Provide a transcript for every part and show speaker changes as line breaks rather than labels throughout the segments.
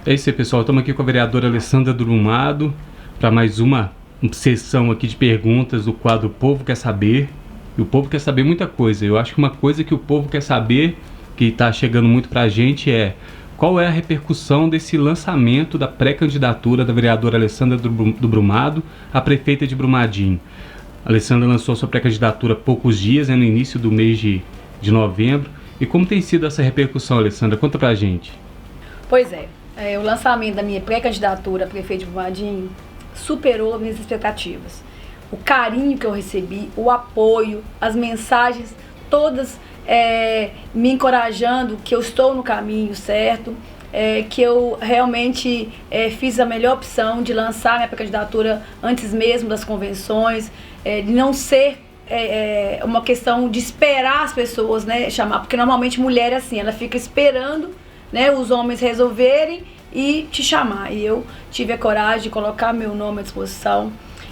É isso aí, pessoal. Estamos aqui com a vereadora Alessandra Brumado para mais uma sessão aqui de perguntas do quadro O Povo Quer Saber. E o povo quer saber muita coisa. Eu acho que uma coisa que o povo quer saber, que está chegando muito para a gente, é qual é a repercussão desse lançamento da pré-candidatura da vereadora Alessandra do Brumado a prefeita de Brumadinho. A Alessandra lançou sua pré-candidatura há poucos dias, no início do mês de novembro. E como tem sido essa repercussão, Alessandra? Conta pra gente.
Pois é, o lançamento da minha pré-candidatura a prefeito de Brumadinho superou as minhas expectativas. O carinho que eu recebi, o apoio, as mensagens todas me encorajando que eu estou no caminho certo, que eu realmente fiz a melhor opção de lançar minha pré-candidatura antes mesmo das convenções, de não ser uma questão de esperar as pessoas, né, chamar, porque normalmente mulher é assim, ela fica esperando, né, os homens resolverem e te chamar. E eu tive a coragem de colocar meu nome à disposição.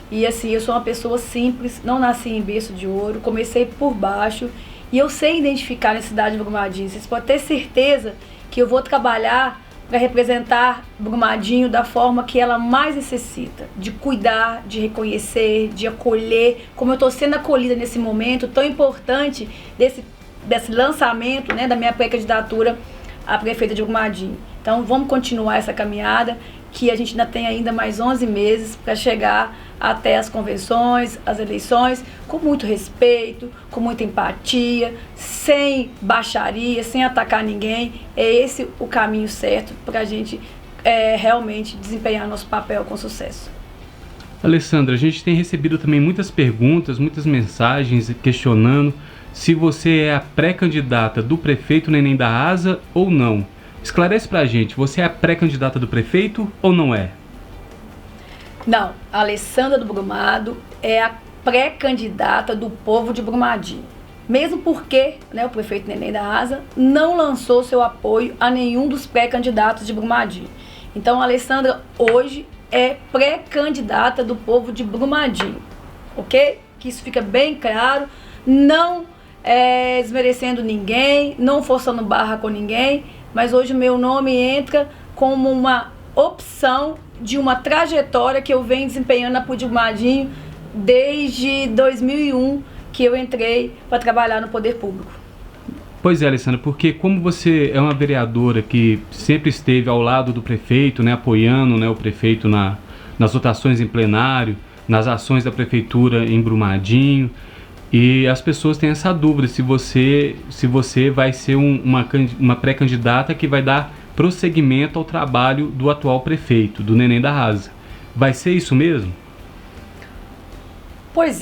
E assim, eu sou uma pessoa simples, não nasci em berço de ouro, comecei por baixo e eu sei identificar a necessidade de Brumadinho. Vocês podem ter certeza que eu vou trabalhar para representar Brumadinho da forma que ela mais necessita, de cuidar, de reconhecer, de acolher, como eu estou sendo acolhida nesse momento tão importante desse lançamento, né, da minha pré-candidatura a prefeita de Brumadinho. Então vamos continuar essa caminhada, que a gente ainda tem ainda mais 11 meses para chegar até as convenções, as eleições, com muito respeito, com muita empatia, sem baixaria, sem atacar ninguém. É esse o caminho certo para a gente realmente desempenhar nosso papel com sucesso.
Alessandra, a gente tem recebido também muitas perguntas, muitas mensagens questionando se você é a pré-candidata do prefeito Neném da Asa ou não. Esclarece pra gente, você é a pré-candidata do prefeito ou não é?
Não, a Alessandra do Brumado é a pré-candidata do povo de Brumadinho. Mesmo porque, né, o prefeito Neném da Asa não lançou seu apoio a nenhum dos pré-candidatos de Brumadinho. Então a Alessandra hoje é pré-candidata do povo de Brumadinho, ok? Que isso fica bem claro, não desmerecendo ninguém, não forçando barra com ninguém, mas hoje o meu nome entra como uma opção de uma trajetória que eu venho desempenhando na PUC de Brumadinho desde 2001, que eu entrei para trabalhar no poder público.
Pois é, Alessandra, porque como você é uma vereadora que sempre esteve ao lado do prefeito, né, apoiando, né, o prefeito nas votações em plenário, nas ações da prefeitura em Brumadinho, e as pessoas têm essa dúvida se você vai ser uma pré-candidata que vai dar prosseguimento ao trabalho do atual prefeito, do Neném da Asa. Vai ser isso mesmo?
Pois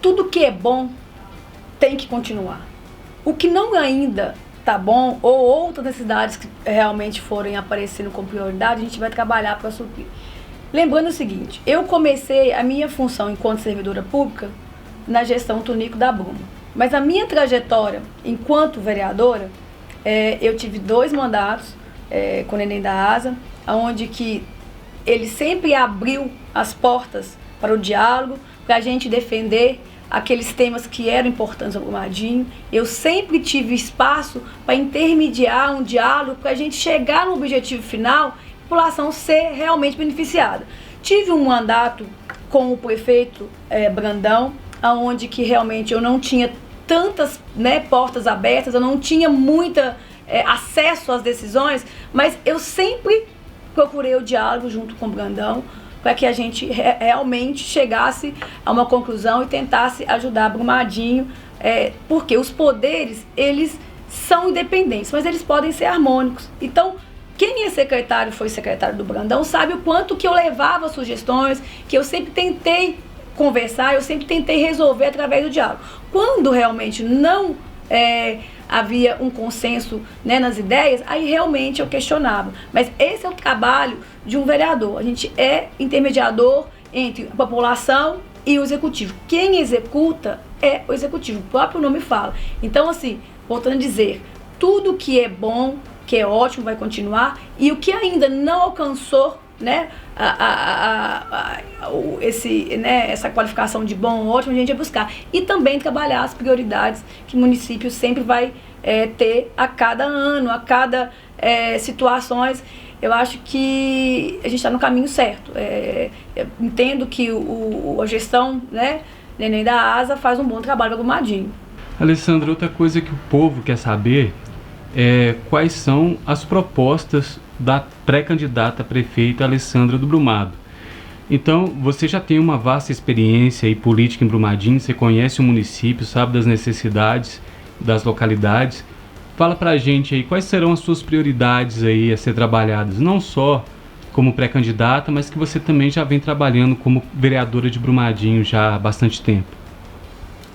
tudo que é bom tem que continuar. O que não ainda tá bom, ou outras necessidades que realmente forem aparecendo com prioridade, a gente vai trabalhar para suprir. Lembrando o seguinte, eu comecei a minha função enquanto servidora pública na gestão Tunico da Bruma. Mas a minha trajetória enquanto vereadora, eu tive 2 mandatos com o Neném da Asa, onde que ele sempre abriu as portas para o diálogo, para a gente defender aqueles temas que eram importantes ao Brumadinho. Eu sempre tive espaço para intermediar um diálogo, para a gente chegar no objetivo final, a população ser realmente beneficiada. Tive um mandato com o prefeito Brandão, onde que realmente eu não tinha tantas, né, portas abertas, eu não tinha muita acesso às decisões, mas eu sempre procurei o diálogo junto com o Brandão para que a gente realmente chegasse a uma conclusão e tentasse ajudar Brumadinho, porque os poderes, eles são independentes, mas eles podem ser harmônicos. Então, quem é secretário, foi secretário do Brandão, sabe o quanto que eu levava sugestões, que eu sempre tentei conversar, eu sempre tentei resolver através do diálogo. Quando realmente não havia um consenso, né, nas ideias, aí realmente eu questionava. Mas esse é o trabalho de um vereador. A gente é intermediador entre a população e o executivo. Quem executa é o executivo, o próprio nome fala. Então, assim, voltando a dizer, tudo que é bom, que é ótimo, vai continuar, e o que ainda não alcançou, né, essa qualificação de bom ou ótimo, a gente vai buscar. E também trabalhar as prioridades que o município sempre vai ter a cada ano, a cada situações. Eu acho que a gente está no caminho certo. Eu entendo que a gestão, né, Neném da Asa faz um bom trabalho com o Brumadinho.
Alessandra, outra coisa que o povo quer saber é quais são as propostas da pré-candidata a prefeita Alessandra do Brumado. Então, você já tem uma vasta experiência aí política em Brumadinho, você conhece o município, sabe das necessidades das localidades. Fala pra gente aí quais serão as suas prioridades aí a ser trabalhadas, não só como pré-candidata, mas que você também já vem trabalhando como vereadora de Brumadinho já há bastante tempo.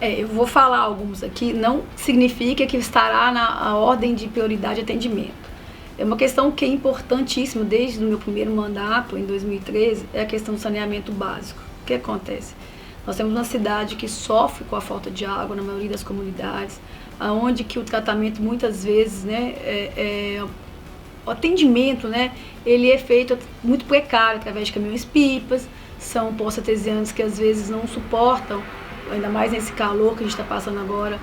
Eu vou falar alguns aqui, não significa que estará na ordem de prioridade de atendimento. É uma questão que é importantíssima desde o meu primeiro mandato, em 2013, é a questão do saneamento básico. O que acontece? Nós temos uma cidade que sofre com a falta de água na maioria das comunidades, onde que o tratamento muitas vezes, né, o atendimento, né, ele é feito muito precário através de caminhões-pipas, são poços artesianos que às vezes não suportam, ainda mais nesse calor que a gente está passando agora,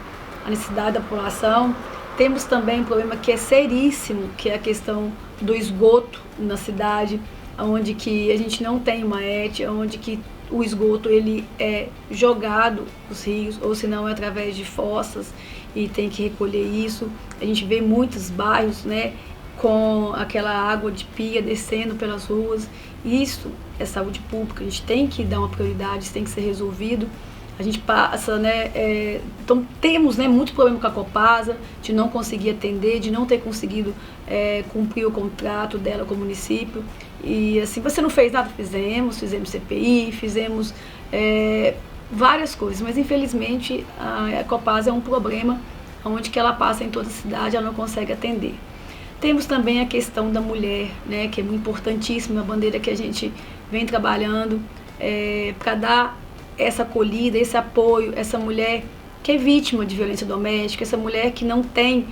a necessidade da população. Temos também um problema que é seríssimo, que é a questão do esgoto na cidade, onde que a gente não tem uma ET, onde que o esgoto ele é jogado nos rios, ou se não é através de fossas, e tem que recolher isso. A gente vê muitos bairros, né, com aquela água de pia descendo pelas ruas. Isso é saúde pública, a gente tem que dar uma prioridade, isso tem que ser resolvido. A gente passa, né, então temos, né, muito problema com a Copasa, de não conseguir atender, de não ter conseguido cumprir o contrato dela com o município. E assim, você não fez nada? Fizemos CPI, fizemos várias coisas, mas infelizmente a Copasa é um problema onde que ela passa em toda a cidade, ela não consegue atender. Temos também a questão da mulher, né, que é muito importantíssima, a bandeira que a gente vem trabalhando para dar essa acolhida, esse apoio, essa mulher que é vítima de violência doméstica, essa mulher que não tem,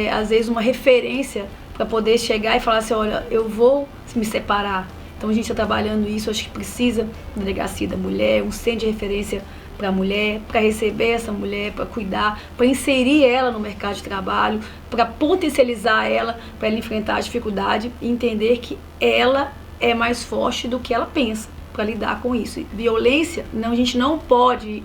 às vezes, uma referência para poder chegar e falar assim, olha, eu vou me separar. Então a gente está trabalhando isso, acho que precisa da delegacia da mulher, um centro de referência para a mulher, para receber essa mulher, para cuidar, para inserir ela no mercado de trabalho, para potencializar ela, para ela enfrentar a dificuldade e entender que ela é mais forte do que ela pensa, para lidar com isso. E violência, não, a gente não pode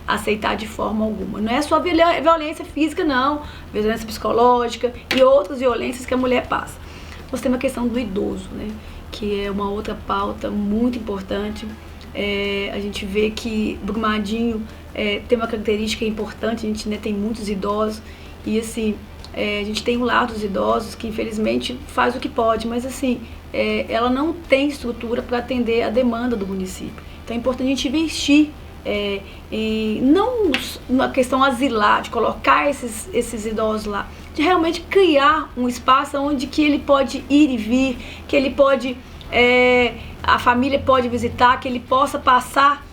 aceitar de forma alguma. Não é só violência física, não. Violência psicológica e outras violências que a mulher passa. Nós temos a questão do idoso, né, que é uma outra pauta muito importante. A gente vê que Brumadinho tem uma característica importante, a gente, né, tem muitos idosos e assim, a gente tem um lado dos idosos que infelizmente faz o que pode, mas assim, ela não tem estrutura para atender a demanda do município. Então é importante a gente investir não na questão asilar, de colocar esses idosos lá, de realmente criar um espaço onde que ele pode ir e vir, que ele pode, a família pode visitar, que ele possa passar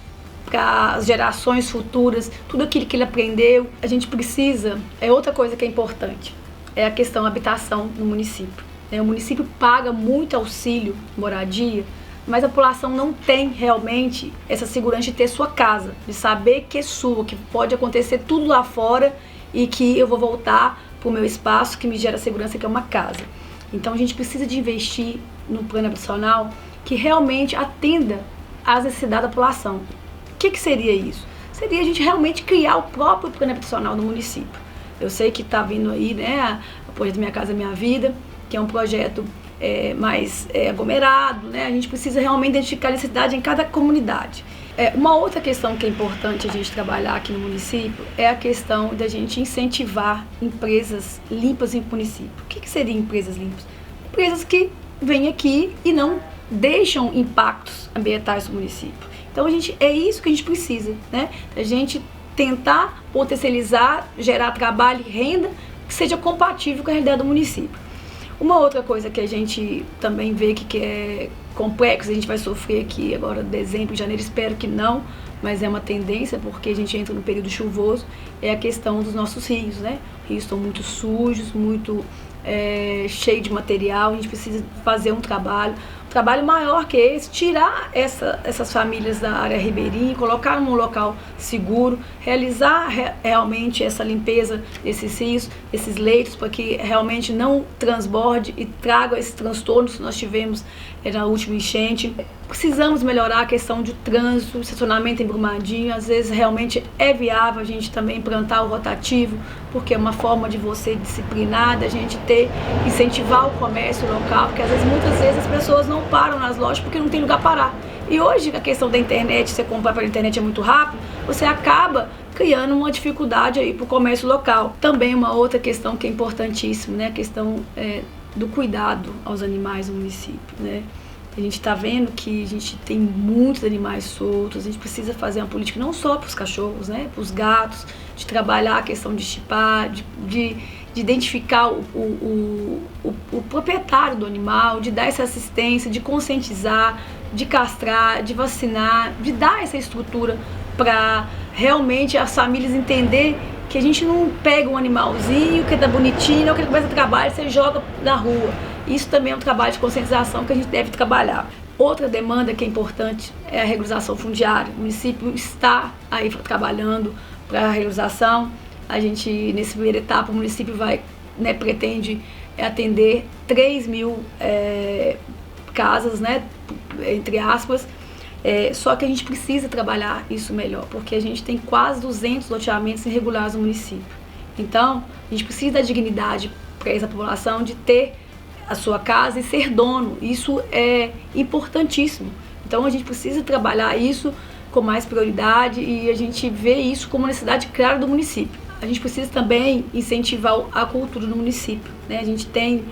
para as gerações futuras tudo aquilo que ele aprendeu. A gente precisa, outra coisa que é importante, é a questão da habitação no município. O município paga muito auxílio moradia, mas a população não tem realmente essa segurança de ter sua casa, de saber que é sua, que pode acontecer tudo lá fora e que eu vou voltar para o meu espaço que me gera segurança, que é uma casa. Então a gente precisa de investir no plano habitacional que realmente atenda às necessidades da população. O que seria isso? Seria a gente realmente criar o próprio plano habitacional no município. Eu sei que está vindo aí, né, o projeto Minha Casa Minha Vida, que é um projeto mais aglomerado, né? A gente precisa realmente identificar a necessidade em cada comunidade. Uma outra questão que é importante a gente trabalhar aqui no município é a questão da gente incentivar empresas limpas no município. O que seriam empresas limpas? Empresas que vêm aqui e não deixam impactos ambientais no município. Então é isso que a gente precisa, né? A gente tentar potencializar, gerar trabalho e renda que seja compatível com a realidade do município. Uma outra coisa que a gente também vê que é complexo, a gente vai sofrer aqui agora dezembro, janeiro, espero que não, mas é uma tendência porque a gente entra no período chuvoso, é a questão dos nossos rios, né? Os rios estão muito sujos, muito cheios de material, a gente precisa fazer um trabalho trabalho maior que esse, tirar essas famílias da área ribeirinha, colocar num local seguro, realizar realmente essa limpeza desses rios, esses leitos, para que realmente não transborde e traga esses transtornos que nós tivemos na última enchente. Precisamos melhorar a questão de trânsito, estacionamento em Brumadinho. Às vezes realmente é viável a gente também implantar o rotativo, porque é uma forma de você disciplinar, da gente incentivar o comércio local, porque às vezes, muitas vezes as pessoas não param nas lojas porque não tem lugar para parar. E hoje a questão da internet, você comprar pela internet é muito rápido, você acaba criando uma dificuldade aí para o comércio local. Também uma outra questão que é importantíssima, né? A questão do cuidado aos animais no município, né? A gente está vendo que a gente tem muitos animais soltos, a gente precisa fazer uma política não só para os cachorros, né? Para os gatos, de trabalhar a questão de chipar, de identificar o proprietário do animal, de dar essa assistência, de conscientizar, de castrar, de vacinar, de dar essa estrutura para realmente as famílias entender que a gente não pega um animalzinho que tá bonitinho, ou que ele começa a trabalhar e você joga na rua. Isso também é um trabalho de conscientização que a gente deve trabalhar. Outra demanda que é importante é a regularização fundiária. O município está aí trabalhando para a regularização. A gente, nessa primeira etapa, o município pretende atender 3.000 casas, né, entre aspas. Só que a gente precisa trabalhar isso melhor, porque a gente tem quase 200 loteamentos irregulares no município. Então, a gente precisa da dignidade para essa população de ter a sua casa e ser dono. Isso é importantíssimo. Então, a gente precisa trabalhar isso com mais prioridade e a gente vê isso como necessidade clara do município. A gente precisa também incentivar a cultura do município, né? A gente tem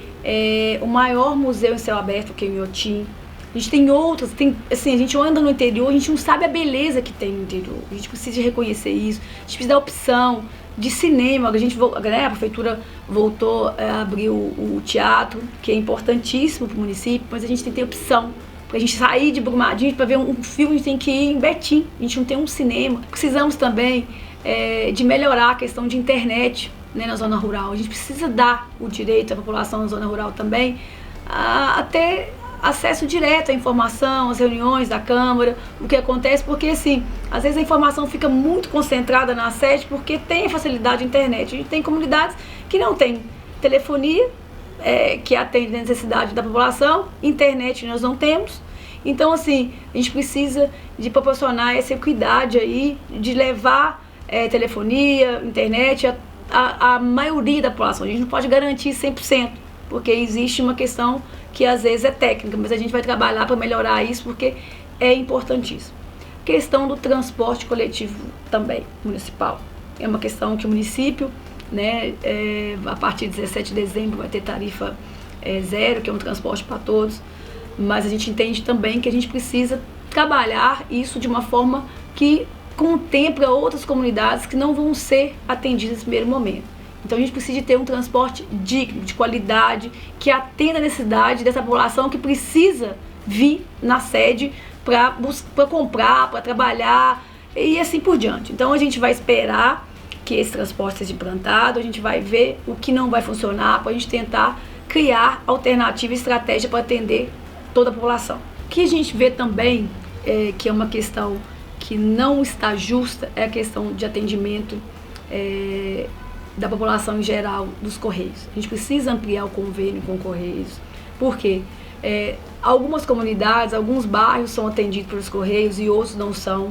o maior museu em céu aberto, que é o Inhotim. A gente tem outros, a gente anda no interior, a gente não sabe a beleza que tem no interior. A gente precisa reconhecer isso, a gente precisa dar opção de cinema. A prefeitura voltou a abrir o teatro, que é importantíssimo para o município, mas a gente tem que ter opção. Para a gente sair de Brumadinho, para ver um filme, a gente tem que ir em Betim, a gente não tem um cinema. Precisamos também de melhorar a questão de internet, né, na zona rural. A gente precisa dar o direito à população na zona rural também a ter acesso direto à informação, às reuniões da Câmara, o que acontece, porque assim, às vezes a informação fica muito concentrada na sede porque tem a facilidade de internet. A gente tem comunidades que não tem telefonia, que atende a necessidade da população, internet nós não temos. Então assim, a gente precisa de proporcionar essa equidade aí, de levar telefonia, internet a maioria da população. A gente não pode garantir 100%, porque existe uma questão que às vezes é técnica, mas a gente vai trabalhar para melhorar isso porque é importantíssimo. Questão do transporte coletivo também, municipal. É uma questão que o município, né, a partir de 17 de dezembro vai ter tarifa zero, que é um transporte para todos, mas a gente entende também que a gente precisa trabalhar isso de uma forma que contempla outras comunidades que não vão ser atendidas nesse primeiro momento. Então a gente precisa de ter um transporte digno, de qualidade, que atenda a necessidade dessa população que precisa vir na sede para comprar, para trabalhar e assim por diante. Então a gente vai esperar que esse transporte seja implantado, a gente vai ver o que não vai funcionar para a gente tentar criar alternativa e estratégia para atender toda a população. O que a gente vê também, que é uma questão que não está justa, é a questão de atendimento da população em geral dos Correios. A gente precisa ampliar o convênio com Correios, porque algumas comunidades, alguns bairros são atendidos pelos Correios e outros não são.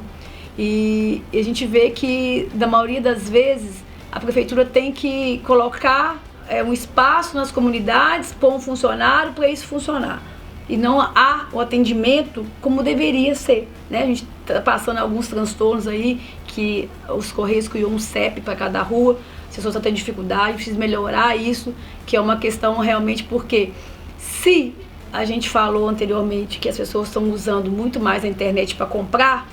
E a gente vê que, da maioria das vezes, a prefeitura tem que colocar um espaço nas comunidades, pôr um funcionário para isso funcionar. E não há o atendimento como deveria ser, né? A gente está passando alguns transtornos aí, que os Correios criou um CEP para cada rua, as pessoas estão tendo dificuldade, precisa melhorar isso, que é uma questão realmente, porque se a gente falou anteriormente que as pessoas estão usando muito mais a internet para comprar,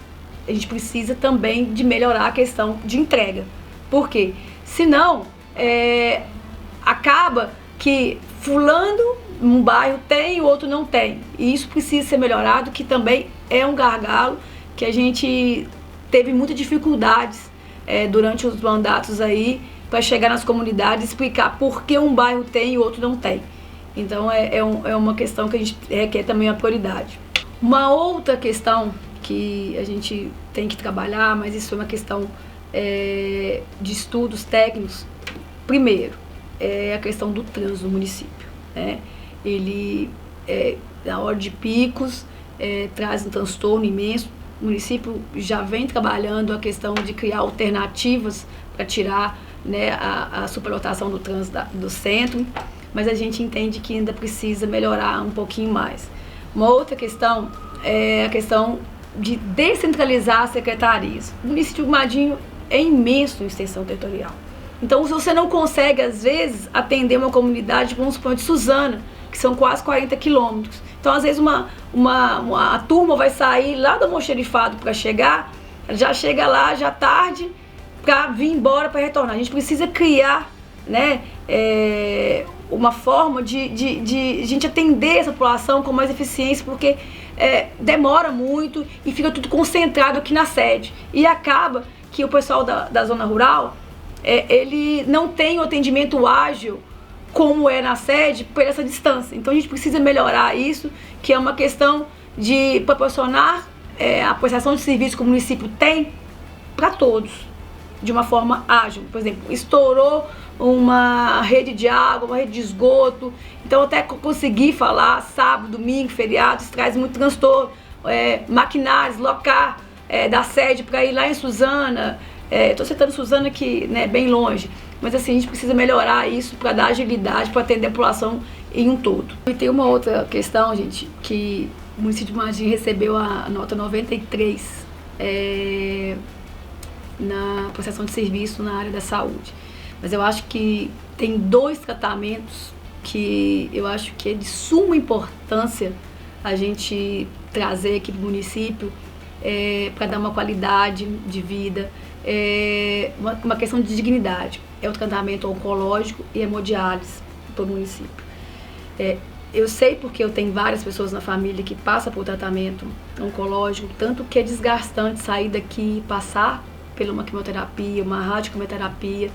a gente precisa também de melhorar a questão de entrega. Por quê? Senão, acaba que fulano um bairro tem e o outro não tem. E isso precisa ser melhorado, que também é um gargalo que a gente teve muitas dificuldades durante os mandatos aí, para chegar nas comunidades e explicar por que um bairro tem e o outro não tem. Então é uma questão que a gente requer também a prioridade. Uma outra questão que a gente tem que trabalhar, mas isso é uma questão de estudos técnicos. Primeiro, é a questão do trânsito do município, né? Ele, na hora de picos, traz um transtorno imenso. O município já vem trabalhando a questão de criar alternativas para tirar, né, a superlotação do trânsito do centro, mas a gente entende que ainda precisa melhorar um pouquinho mais. Uma outra questão é a questão de descentralizar as secretarias. O município de Brumadinho é imenso em extensão territorial. Então, se você não consegue, às vezes, atender uma comunidade, vamos supor, de Suzana, que são quase 40 quilômetros. Então, às vezes, a turma vai sair lá do almoxerifado para chegar, já chega lá, já tarde, para vir embora, para retornar. A gente precisa criar, né, uma forma de gente atender essa população com mais eficiência, porque demora muito e fica tudo concentrado aqui na sede. E acaba que o pessoal da zona rural, ele não tem o atendimento ágil como é na sede por essa distância. Então a gente precisa melhorar isso, que é uma questão de proporcionar a prestação de serviço que o município tem para todos, de uma forma ágil. Por exemplo, estourou uma rede de água, uma rede de esgoto, então até conseguir falar sábado, domingo, feriado, isso traz muito transtorno. Maquinários, locar da sede para ir lá em Suzana, estou citando Suzana que, né, bem longe, mas assim, a gente precisa melhorar isso para dar agilidade, para atender a população em um todo. E tem uma outra questão, gente, que o município de Brumadinho recebeu a nota 93 na prestação de serviço na área da saúde. Mas eu acho que tem 2 tratamentos que eu acho que é de suma importância a gente trazer aqui para o município para dar uma qualidade de vida, uma questão de dignidade. É o tratamento oncológico e hemodiálise para o município. Eu sei porque eu tenho várias pessoas na família que passam por tratamento oncológico, tanto que é desgastante sair daqui e passar por uma quimioterapia, uma radioquimioterapia,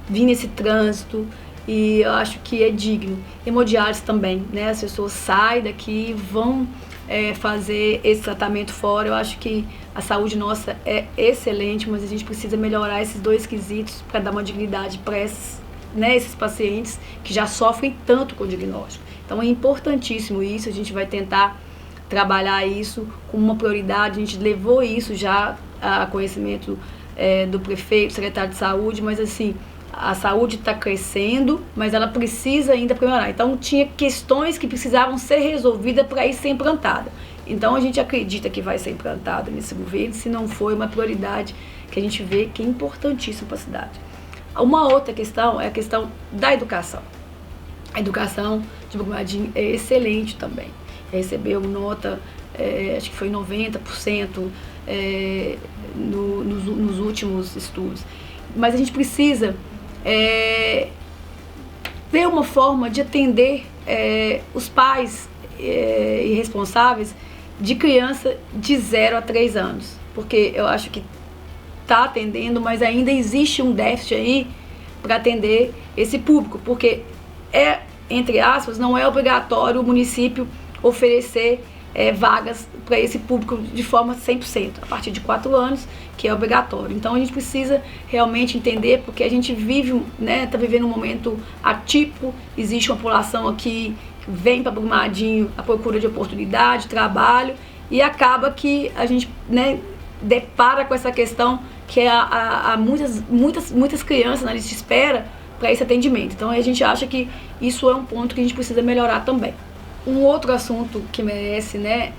vir nesse trânsito, e eu acho que é digno. Hemodiálise também, né? As pessoas saem daqui e vão fazer esse tratamento fora. Eu acho que a saúde nossa é excelente, mas a gente precisa melhorar esses 2 quesitos para dar uma dignidade para esses pacientes que já sofrem tanto com o diagnóstico. Então é importantíssimo isso, a gente vai tentar trabalhar isso como uma prioridade. A gente levou isso já a conhecimento do prefeito, secretário de saúde, mas assim, a saúde está crescendo, mas ela precisa ainda melhorar. Então tinha questões que precisavam ser resolvidas para ir ser implantada. Então a gente acredita que vai ser implantada nesse governo, se não for uma prioridade que a gente vê que é importantíssima para a cidade. Uma outra questão é a questão da educação. A educação de Brumadinho é excelente também. Recebeu nota, acho que foi 90% nos últimos estudos. Mas a gente precisa ver uma forma de atender os pais irresponsáveis de criança de 0 a 3 anos. Porque eu acho que está atendendo, mas ainda existe um déficit aí para atender esse público. Porque entre aspas, não é obrigatório o município oferecer vagas para esse público de forma 100%, a partir de 4 anos, que é obrigatório. Então a gente precisa realmente entender, porque a gente vive, né, está vivendo um momento atípico, existe uma população aqui que vem para Brumadinho à procura de oportunidade, trabalho, e acaba que a gente, né, depara com essa questão que há muitas crianças na lista de espera para esse atendimento. Então a gente acha que isso é um ponto que a gente precisa melhorar também. Um outro assunto que merece, né,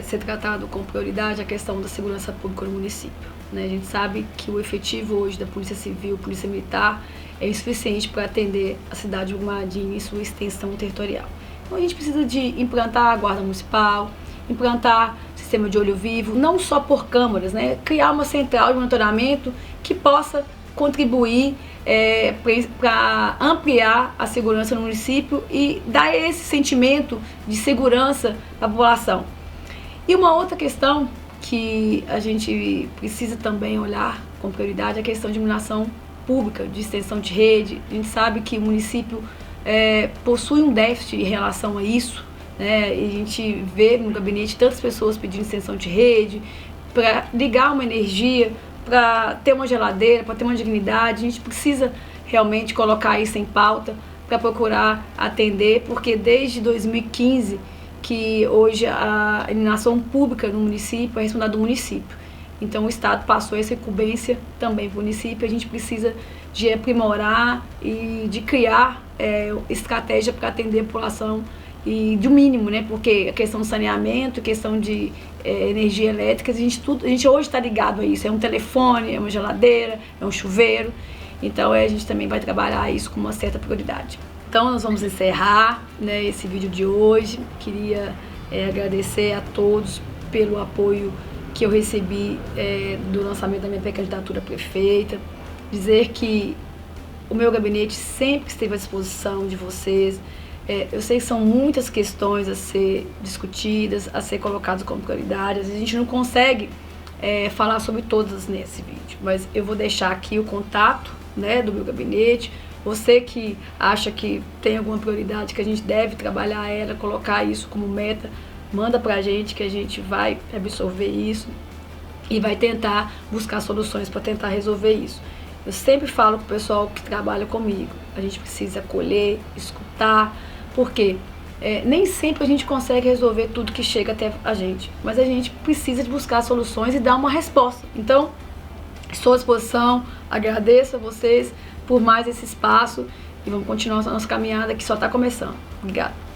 ser tratado com prioridade é a questão da segurança pública no município. Né? A gente sabe que o efetivo hoje da Polícia Civil, Polícia Militar, é insuficiente para atender a cidade de Brumadinho e sua extensão territorial. Então a gente precisa de implantar a Guarda Municipal, implantar sistema de olho vivo, não só por câmaras, né? Criar uma central de monitoramento que possa contribuir para ampliar a segurança no município e dar esse sentimento de segurança à população. E uma outra questão que a gente precisa também olhar com prioridade é a questão de iluminação pública, de extensão de rede. A gente sabe que o município possui um déficit em relação a isso, né? E a gente vê no gabinete tantas pessoas pedindo extensão de rede, para ligar uma energia, para ter uma geladeira, para ter uma dignidade. A gente precisa realmente colocar isso em pauta para procurar atender, porque desde 2015 que hoje a iluminação pública no município é responsabilidade do município. Então o Estado passou essa incumbência também para o município. A gente precisa de aprimorar e de criar estratégia para atender a população e do mínimo, né? Porque a questão do saneamento, a questão de energia elétrica, a gente hoje está ligado a isso. É um telefone, é uma geladeira, é um chuveiro. Então a gente também vai trabalhar isso com uma certa prioridade. Então nós vamos encerrar, né, esse vídeo de hoje. Queria agradecer a todos pelo apoio que eu recebi do lançamento da minha pré-candidatura a prefeita. Dizer que o meu gabinete sempre esteve à disposição de vocês. Eu sei que são muitas questões a ser discutidas, a ser colocadas como prioridades. A gente não consegue falar sobre todas nesse vídeo, mas eu vou deixar aqui o contato, né, do meu gabinete. Você que acha que tem alguma prioridade, que a gente deve trabalhar ela, colocar isso como meta, manda pra gente que a gente vai absorver isso e vai tentar buscar soluções para tentar resolver isso. Eu sempre falo pro pessoal que trabalha comigo, a gente precisa acolher, escutar, porque nem sempre a gente consegue resolver tudo que chega até a gente, mas a gente precisa de buscar soluções e dar uma resposta. Então, estou à disposição, agradeço a vocês por mais esse espaço e vamos continuar a nossa caminhada que só está começando. Obrigada.